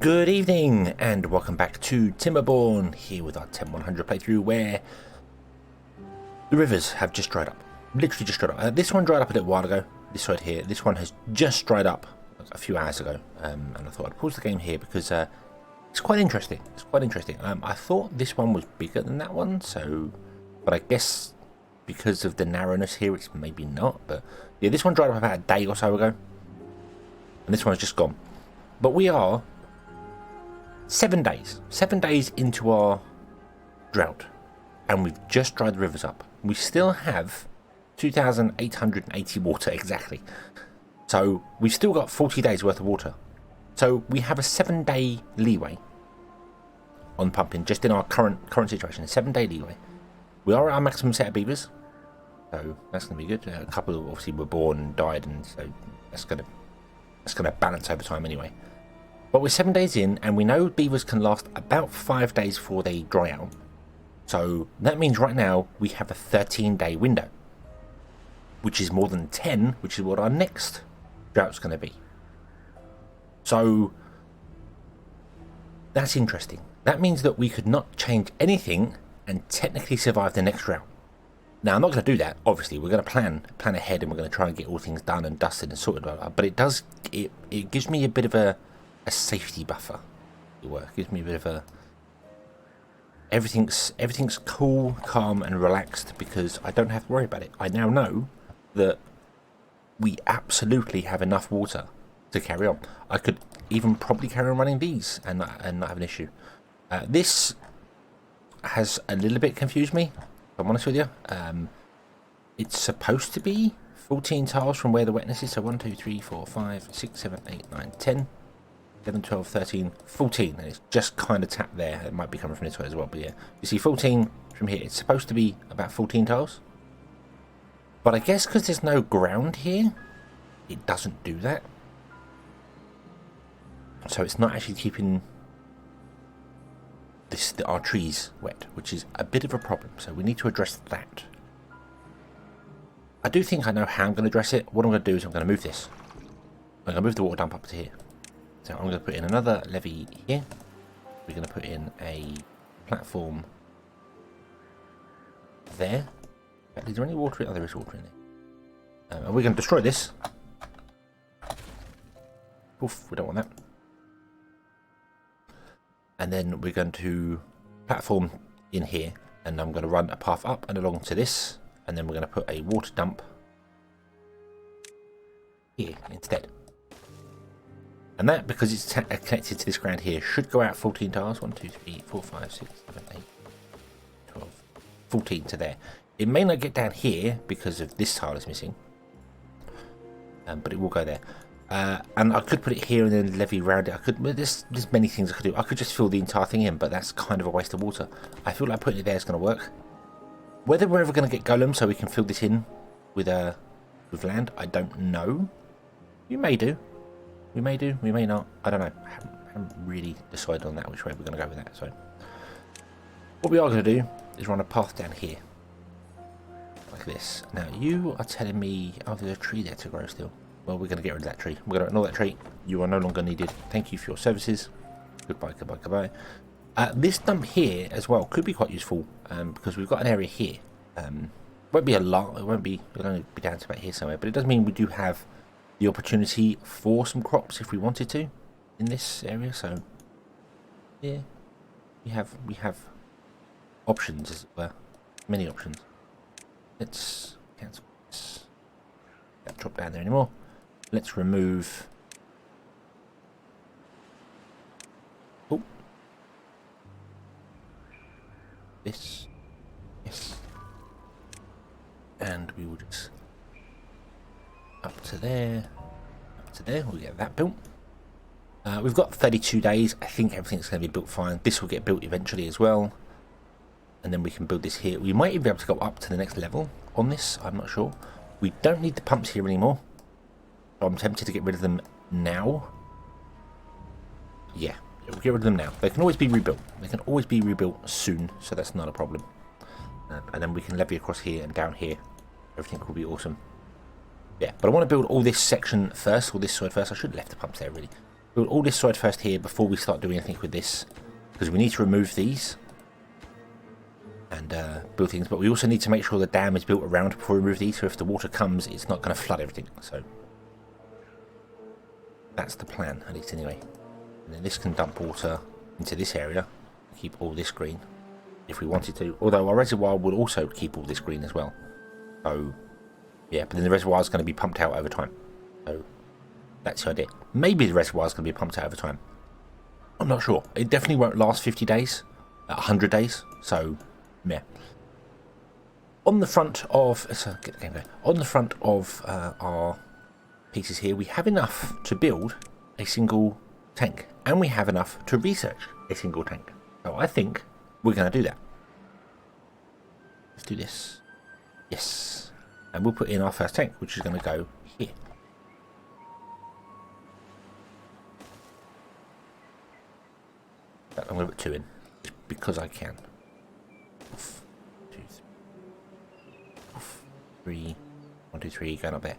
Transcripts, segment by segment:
Good evening and welcome back to Timberborn, here with our 10100 playthrough where the rivers have just dried up. Literally just dried up. This one dried up a little while ago, this side here. This one has just dried up a few hours ago, and I thought I'd pause the game here because it's quite interesting. It's quite interesting. I thought this one was bigger than that one, but I guess because of the narrowness here it's maybe not. But yeah, this one dried up about a day or so ago and this one's just gone. But we are 7 days into our drought, and we've just dried the rivers up. We still have 2,880 water exactly, so we've still got 40 days worth of water. So we have a 7-day leeway on pumping, just in our current situation. A 7-day leeway. We are at our maximum set of beavers, so that's going to be good. A couple of obviously were born and died, and so that's going to balance over time anyway. But we're 7 days in, and we know beavers can last about 5 days before they dry out. So that means right now we have a 13-day window, which is more than 10, which is what our next drought's going to be. So that's interesting. That means that we could not change anything and technically survive the next drought. Now, I'm not going to do that, obviously. We're going to plan ahead, and we're going to try and get all things done and dusted and sorted. But it gives me a bit of a safety buffer. It gives me a bit of a everything's cool, calm and relaxed because I don't have to worry about it. I now know that we absolutely have enough water to carry on. I could even probably carry on running these and not have an issue. This has a little bit confused me, if I'm honest with you. It's supposed to be 14 tiles from where the wetness is, so 1 2 3 4 5 6 7 8 9 10 11, 12, 13, 14, and it's just kind of tapped there. It might be coming from this way as well, but yeah. You see 14 from here. It's supposed to be about 14 tiles. But I guess because there's no ground here, it doesn't do that. So it's not actually keeping our trees wet, which is a bit of a problem. So we need to address that. I do think I know how I'm going to address it. What I'm going to do is I'm going to move this. I'm going to move the water dump up to here. So I'm going to put in another levee here. We're going to put in a platform there. Is there any water in? Oh, there is water in there. And we're going to destroy this. Oof, we don't want that. And then we're going to platform in here. And I'm going to run a path up and along to this. And then we're going to put a water dump here instead. And that, because it's connected to this ground here, should go out 14 tiles. 1 2 3 4 5 6 7 8 12 14 to there. It may not get down here because of this tile is missing, but it will go there. And I could put it here and then levee around it. There's many things I could do. I could just fill the entire thing in, but that's kind of a waste of water. I feel like putting it there is going to work. Whether we're ever going to get golems so we can fill this in with land, I don't know. You may do. We may do, we may not. I don't know. I haven't really decided on that, which way we're going to go with that. So, what we are going to do is run a path down here, like this. Now, you are telling me, oh, there's a tree there to grow still. Well, we're going to get rid of that tree. We're going to ignore that tree. You are no longer needed. Thank you for your services. Goodbye, goodbye, goodbye. This dump here as well could be quite useful because we've got an area here. Won't be a lot. It'll only be down to about here somewhere. But it does mean we do have the opportunity for some crops if we wanted to in this area. So yeah, we have options, as it were. Many options. Let's cancel this. Can't drop down there anymore. Let's remove this. Yes. And we will just up to there, we'll get that built. We've got 32 days. I think everything's going to be built fine. This will get built eventually as well. And then we can build this here. We might even be able to go up to the next level on this. I'm not sure. We don't need the pumps here anymore. So I'm tempted to get rid of them now. Yeah, we'll get rid of them now. They can always be rebuilt. They can always be rebuilt soon. So that's not a problem. And then we can levee across here and down here. Everything will be awesome. Yeah, but I want to build all this section first, or this side first. I should have left the pumps there, really. build all this side first here before we start doing anything with this, because we need to remove these and build things, but we also need to make sure the dam is built around before we remove these, so if the water comes it's not going to flood everything. So that's the plan, at least anyway. And then this can dump water into this area, keep all this green if we wanted to, although our reservoir will also keep all this green as well. So yeah, but then the reservoir is going to be pumped out over time, so that's the idea. Maybe the reservoir is going to be pumped out over time, I'm not sure. It definitely won't last 50 days, 100 days, so yeah. On the front of our pieces here, we have enough to build a single tank, and we have enough to research a single tank. So I think we're going to do that. Let's do this. Yes. And we'll put in our first tank, which is going to go here. I'm going to put 2 in, just because I can. 3, 1, 2, 3, going up there.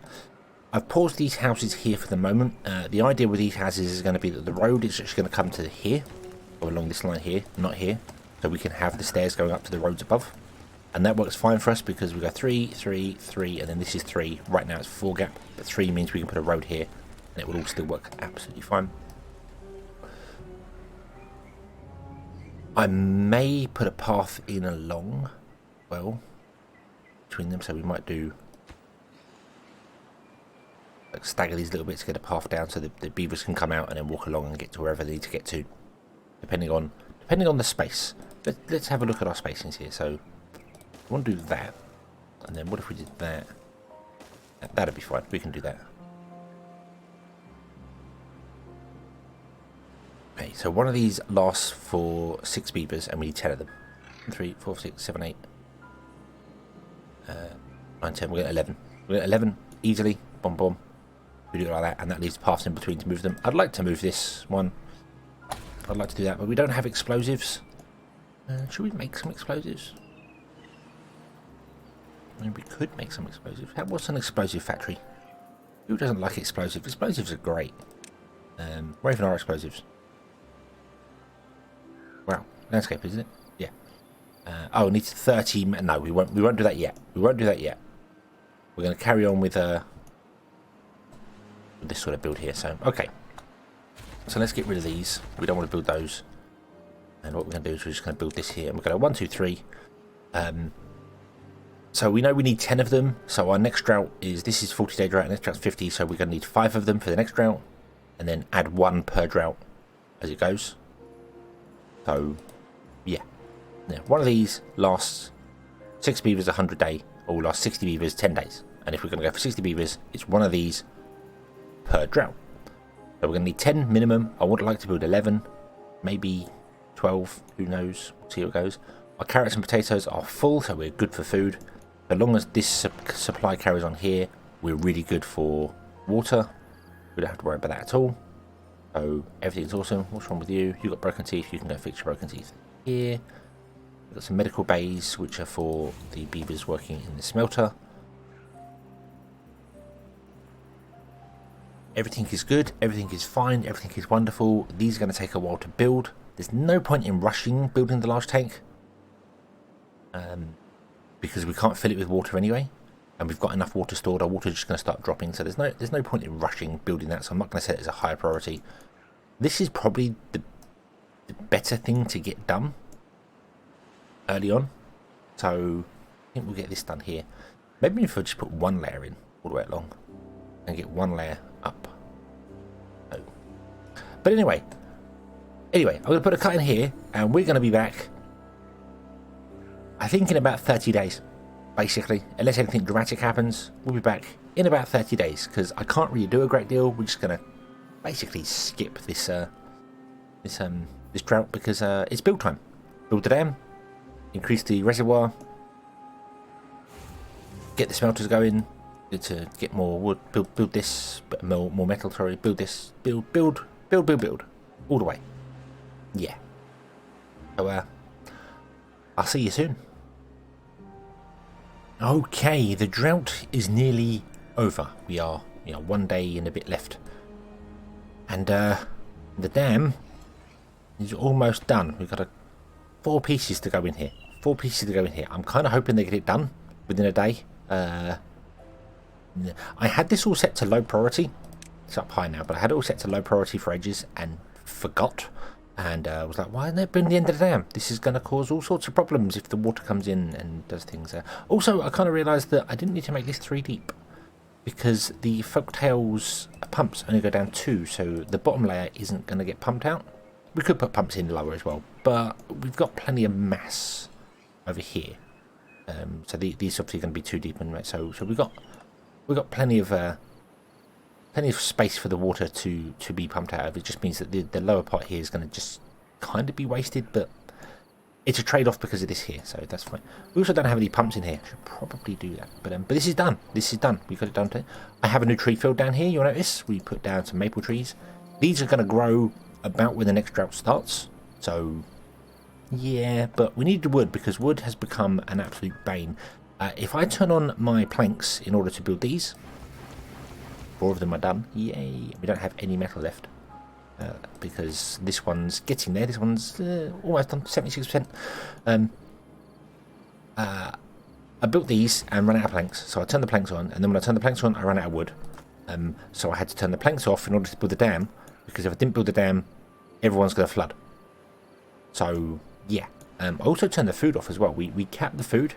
I've paused these houses here for the moment. The idea with these houses is going to be that the road is just going to come to here, or along this line here, not here, so we can have the stairs going up to the roads above, and that works fine for us because we go 3, 3, 3, and then this is 3. Right now it's 4 gap, but 3 means we can put a road here, and it will all still work absolutely fine. I may put a path in along, well, between them, so we might do like stagger these little bits to get a path down so the beavers can come out and then walk along and get to wherever they need to get to, depending on the space. Let's have a look at our spacings here. So I want to do that, and then what if we did that? That'd be fine, we can do that. Okay, so one of these lasts for 6 beavers and we need 10 of them. 3, 4, 6, 7, 8, 9, 10, we'll get 11. We'll get 11 easily, boom boom. We do it like that, and that leaves paths in between to move them. I'd like to move this one. I'd like to do that, but we don't have explosives. Should we make some explosives? I mean, we could make some explosives. What's an explosive factory? Who doesn't like explosives? Explosives are great. Where even are explosives? Wow, landscape, isn't it? Yeah. Oh, it needs 30. No, we won't do that yet. We won't do that yet. We're going to carry on with this sort of build here. So, okay. So let's get rid of these. We don't want to build those. And what we're going to do is we're just going to build this here. And we're going to 1, 2, 3. So we know we need 10 of them. So our next drought is, this is 40-day drought, and next drought's 50. So we're going to need 5 of them for the next drought. And then add 1 per drought as it goes. So, yeah. One of these lasts 6 beavers 100 day, or will last 60 beavers 10 days. And if we're going to go for 60 beavers, it's one of these per drought. So we're going to need 10 minimum. I would like to build 11, maybe 12, who knows, we'll see how it goes. Our carrots and potatoes are full, so we're good for food. So long as this supply carries on here, we're really good for water. We don't have to worry about that at all. So everything's awesome. What's wrong with you? You've got broken teeth, you can go fix your broken teeth here. We've got some medical bays, which are for the beavers working in the smelter. Everything is good, everything is fine, everything is wonderful. These are going to take a while to build. There's no point in rushing building the large tank, because we can't fill it with water anyway, and we've got enough water stored. Our water is just going to start dropping, so there's no point in rushing building that. So I'm not going to set it as a high priority. This is probably the better thing to get done early on. So I think we'll get this done here. Maybe if I just put 1 layer in all the way along and get 1 layer up. Oh. But anyway, I'm going to put a cut in here, and we're going to be back, I think, in about 30 days, basically. Unless anything dramatic happens, we'll be back in about 30 days, because I can't really do a great deal. We're just going to basically skip this this drought, because it's build time. Build the dam, increase the reservoir, get the smelters going to get more wood, build this, but more metal, sorry, build this, build all the way. Yeah. So I'll see you soon. Okay, the drought is nearly over. We are 1 day and a bit left, and The dam is almost done. We've got 4 pieces to go in here. 4 pieces to go in here. I'm kind of hoping they get it done within a day. I had this all set to low priority. It's up high now, but I had it all set to low priority for ages and forgot. And I was like, why isn't it been the end of the dam? This is going to cause all sorts of problems if the water comes in and does things. Also, I kind of realised that I didn't need to make this 3 deep, because the Folktales pumps only go down 2, so the bottom layer isn't going to get pumped out. We could put pumps in lower as well, but we've got plenty of mass over here. So these obviously going to be 2 deep, and so we've got plenty of space for the water to be pumped out of. It just means that the lower part here is going to just kind of be wasted, but it's a trade-off because of this here, so that's fine. We also don't have any pumps in here. Should probably do that, but this is done. This is done. We got it done today. I have a new tree field down here. You'll notice we put down some maple trees. These are going to grow about when the next drought starts. So yeah, but we need the wood because wood has become an absolute bane. If I turn on my planks in order to build these, 4 of them are done. Yay! We don't have any metal left. Because this one's getting there. This one's almost done, 76%. I built these and ran out of planks, so I turned the planks on, and then when I turned the planks on, I ran out of wood. So I had to turn the planks off in order to build the dam, because if I didn't build the dam, everyone's going to flood. So yeah. I also turned the food off as well. We capped the food,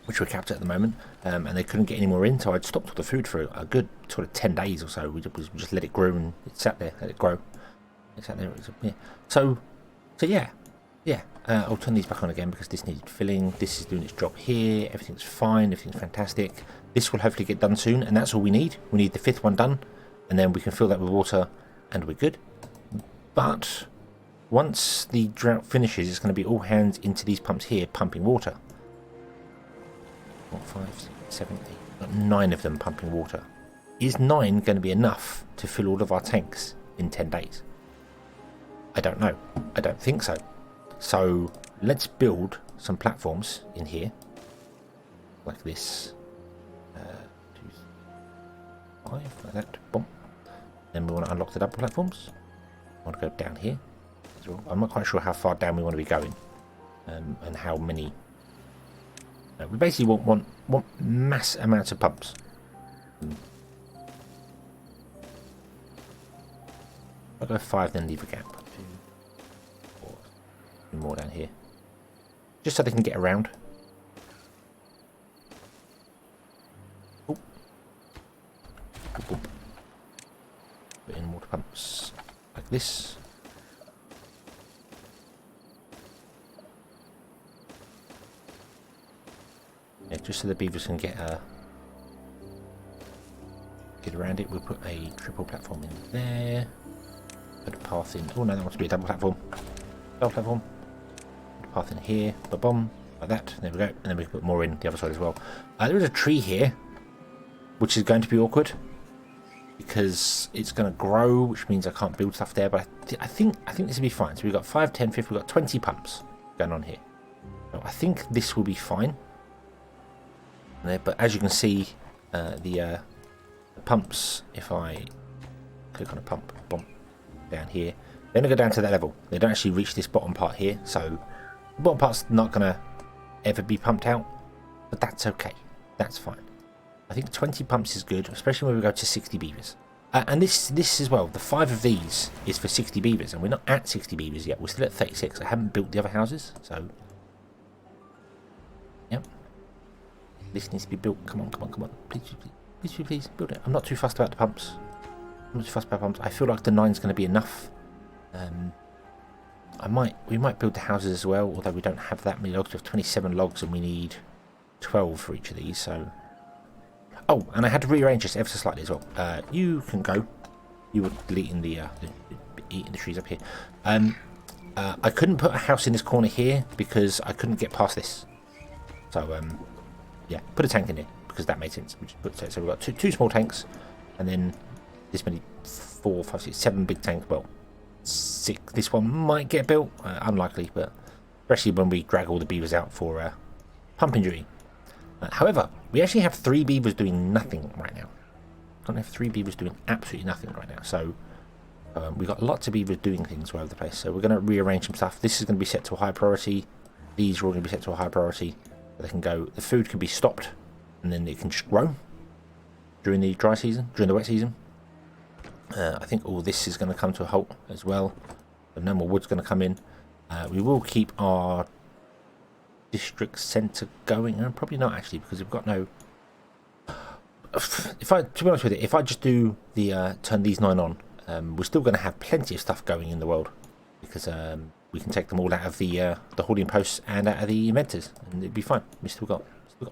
which we're capped at the moment, and they couldn't get any more in, so I'd stopped all the food for a good sort of 10 days or so. We just let it grow, and it sat there, let it grow. It sat there, yeah. So yeah. I'll turn these back on again because this needed filling. This is doing its job here. Everything's fine, everything's fantastic. This will hopefully get done soon, and that's all we need. We need the 5th one done, and then we can fill that with water, and we're good. But once the drought finishes, it's going to be all hands into these pumps here, pumping water. 5, 6, 7, 8. Got 9 of them pumping water. Is 9 going to be enough to fill all of our tanks in 10 days? I don't know. I don't think so. So let's build some platforms in here, like this. 2, 5, like that. Boom. Then we want to unlock the double platforms. I want to go down here as well. I'm not quite sure how far down we want to be going, and how many. We basically want mass amounts of pumps. I'll go 5, then leave a gap. 2, 4, 2 more down here, just so they can get around. Oh. Put in water pumps like this. Yeah, just so the beavers can get around it. We'll put a triple platform in there. Put a path in. Oh no, that wants to be a double platform. Double platform. Put a path in here. Ba-bum. Like that. There we go. And then we can put more in the other side as well. There is a tree here, which is going to be awkward because it's going to grow, which means I can't build stuff there. But I think this will be fine. So we've got 5, 10, 50. We've got 20 pumps going on here. So I think this will be fine. But as you can see, the pumps, if I click on a pump, boom, down here, they're going to go down to that level. They don't actually reach this bottom part here, so the bottom part's not going to ever be pumped out, but that's okay. That's fine. I think 20 pumps is good, especially when we go to 60 beavers. And this as well, the 5 of these is for 60 beavers, and we're not at 60 beavers yet. We're still at 36. I haven't built the other houses, so yep. This needs to be built. Come on. Please build it. I'm not too fussed about the pumps. I feel like the 9's going to be enough. We might build the houses as well, although we don't have that many logs. We have 27 logs and we need 12 for each of these, so. Oh, and I had to rearrange this ever so slightly as well. You can go. You were deleting eating the trees up here. I couldn't put a house in this corner here because I couldn't get past this. So, yeah, put a tank in here because that made sense. So we've got two small tanks, and then this many 4, 5, 6, 7 big tanks. Well, 6. This one might get built. Unlikely, but especially when we drag all the beavers out for pumping duty. However, we actually have 3 beavers doing nothing right now. We have 3 beavers doing absolutely nothing right now. So We've got lots of beavers doing things all over the place, so we're going to rearrange some stuff. This is going to be set to a high priority. These are all going to be set to a high priority. They can go. The food can be stopped, and then it can just grow during the dry season, during the wet season. I think all this is going to come to a halt as well. So no more wood's going to come in. We will keep our district centre going, and probably not actually, because we've got no. To be honest with you, if I just do the turn these 9 on, we're still going to have plenty of stuff going in the world, because we can take them all out of the hoarding posts and out of the inventors, and it'd be fine. We've still got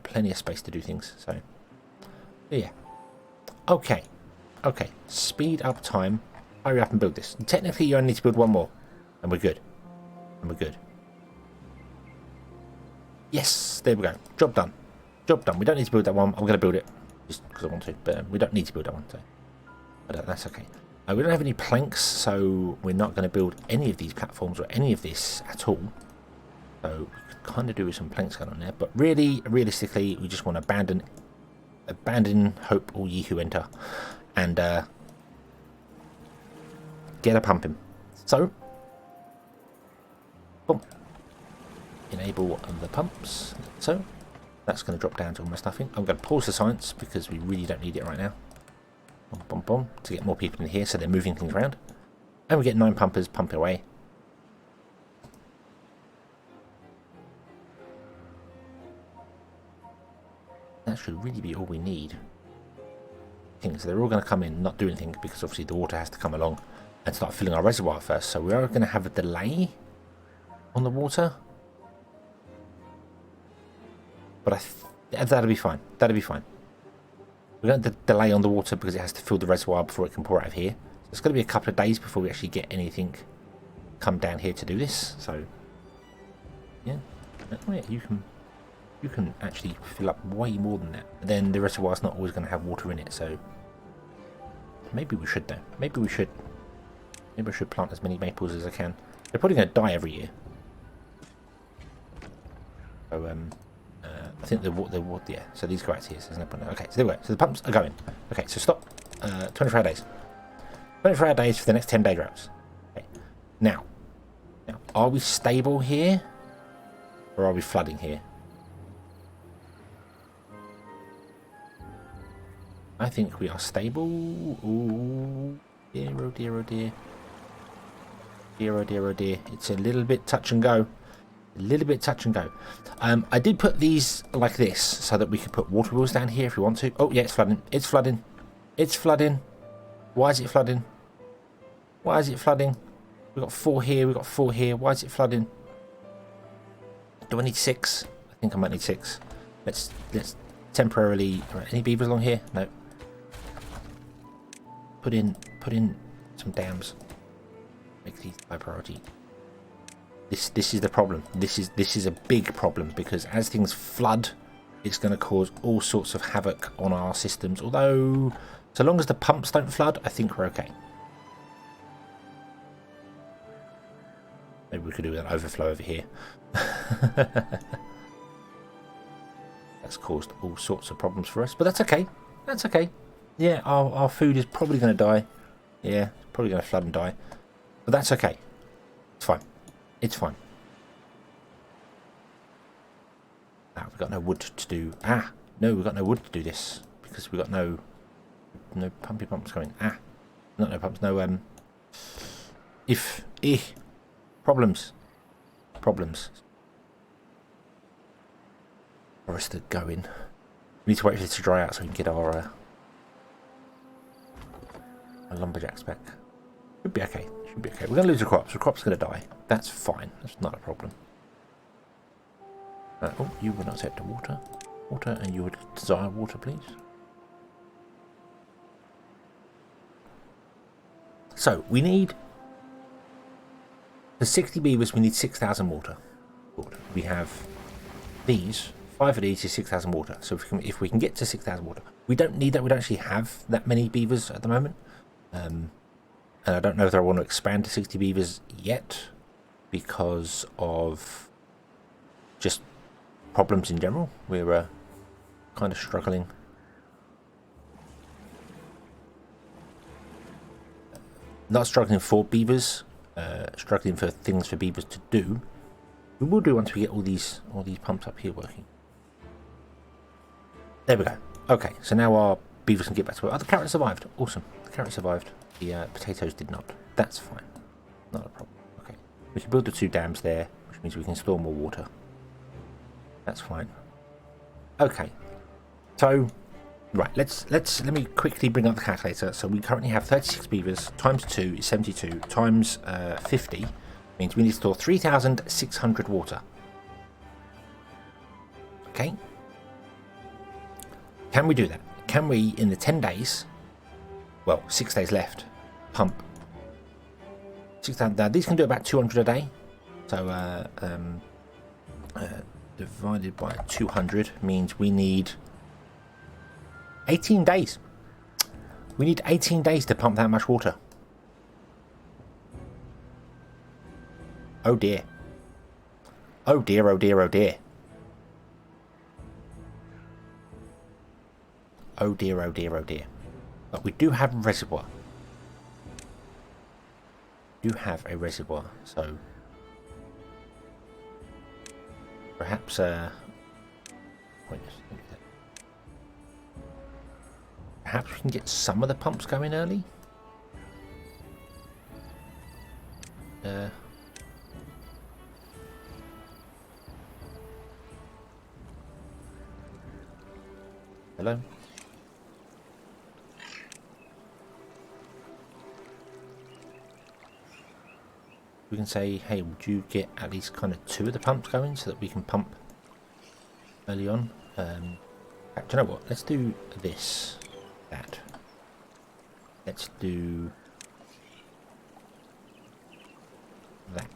plenty of space to do things. So yeah, okay, speed up time, hurry up and build this. And technically, you only need to build one more, and we're good. Yes, there we go. Job done. We don't need to build that one. I'm going to build it just because I want to, but we don't need to build that one. So, but that's okay. We don't have any planks, so we're not going to build any of these platforms or any of this at all. So we could kind of do with some planks going on there. But really, realistically, we just want to abandon hope, all ye who enter, and get a pumping. So, boom. Enable the pumps. So that's going to drop down to almost nothing. I'm going to pause the science because we really don't need it right now. To get more people in here, so they're moving things around, and we get 9 pumpers pumping away. That should really be all we need. So they're all going to come in, not do anything, because obviously the water has to come along and start filling our reservoir first. So we are going to have a delay on the water, but that'll be fine. We're going to delay on the water because it has to fill the reservoir before it can pour out of here. So it's going to be a couple of days before we actually get anything come down here to do this. So yeah, you can actually fill up way more than that. But then the reservoir's not always going to have water in it. So maybe we should though. Maybe I should plant as many maples as I can. They're probably going to die every year. So I think yeah, so these go out here, so there's no point. Okay, so there we go. So the pumps are going. Okay, so stop. 24 days. 24 days for the next 10-day droughts. Okay. Now, are we stable here? Or are we flooding here? I think we are stable. Ooh, dear, oh dear, oh dear. Dear, oh dear, oh dear. It's a little bit touch and go. I did put these like this so that we could put water wheels down here if we want to. Oh yeah, it's flooding. Why is it flooding? We've got 4 here, why is it flooding? Do I need 6? I think I might need 6. Let's temporarily. Right, any beavers along here? No. Put in some dams. Make these high priority. This is the problem. This is a big problem, because as things flood, it's going to cause all sorts of havoc on our systems. Although, so long as the pumps don't flood, I think we're okay. Maybe we could do an overflow over here. That's caused all sorts of problems for us, but that's okay. Yeah, our food is probably going to die. Yeah, it's probably going to flood and die, but that's okay. It's fine. We've got no wood to do. No, we've got no wood to do this because we've got no pumpy pumps going. Not no pumps. No problems. For us to go in. We need to wait for this to dry out so we can get our lumberjacks back. Should be okay. We're going to lose the crops. The crops are going to die. That's fine. That's not a problem. Oh, you would not accept the water. And you would desire water, please. So, we need... For 60 beavers, we need 6,000 water. We have these. 5 of these is 6,000 water. So, if we can get to 6,000 water. We don't need that. We don't actually have that many beavers at the moment. And I don't know if I want to expand to 60 beavers yet because of just problems in general. We're kind of struggling. not struggling for beavers, struggling for things for beavers to do. We will do once we get all these pumps up here working. There we go. Okay, so now our beavers can get back to work. Oh, the carrot survived. Awesome. The carrot survived. The potatoes did not. That's fine. Not a problem. Okay. We can build the 2 dams there, which means we can store more water. That's fine. Okay. So, right, let me quickly bring up the calculator. So we currently have 36 beavers, times 2 is 72, times 50 means we need to store 3,600 water. Okay. Can we do that? Can we, in the 10 days, well, 6 days left, pump 6,000? Now, these can do about 200 a day. So, divided by 200 means we need 18 days. We need 18 days to pump that much water. Oh dear. Oh dear, oh dear, oh dear. Oh dear, oh dear, oh dear. But we do have a reservoir. We do have a reservoir, so perhaps perhaps we can get some of the pumps going early. Hello? We can say, hey, would you get at least kind of 2 of the pumps going so that we can pump early on? Do you know what? Let's do this. That. Let's do that.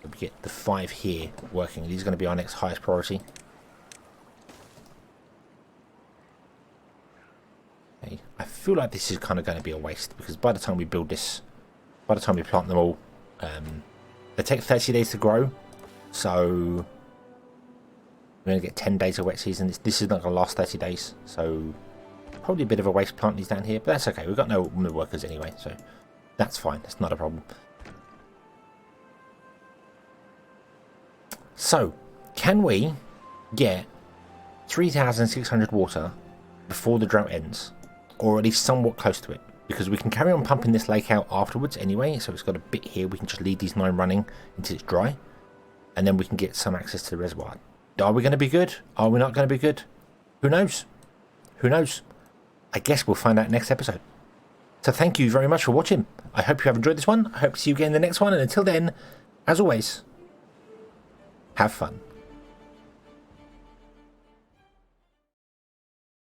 So we get the 5 here working. These are going to be our next highest priority. Okay. I feel like this is kind of going to be a waste because by the time we build this, by the time we plant them all, they take 30 days to grow, so we're going to get 10 days of wet season. This is not going to last 30 days, so probably a bit of a waste planting these down here, but that's okay. We've got no workers anyway, so that's fine. That's not a problem. So, can we get 3,600 water before the drought ends, or at least somewhat close to it? Because we can carry on pumping this lake out afterwards anyway, so it's got a bit here. We can just leave these 9 running until it's dry, and then we can get some access to the reservoir. Are we going to be good? Are we not going to be good? Who knows? Who knows? I guess we'll find out next episode. So thank you very much for watching. I hope you have enjoyed this one. I hope to see you again in the next one, and until then, as always, have fun.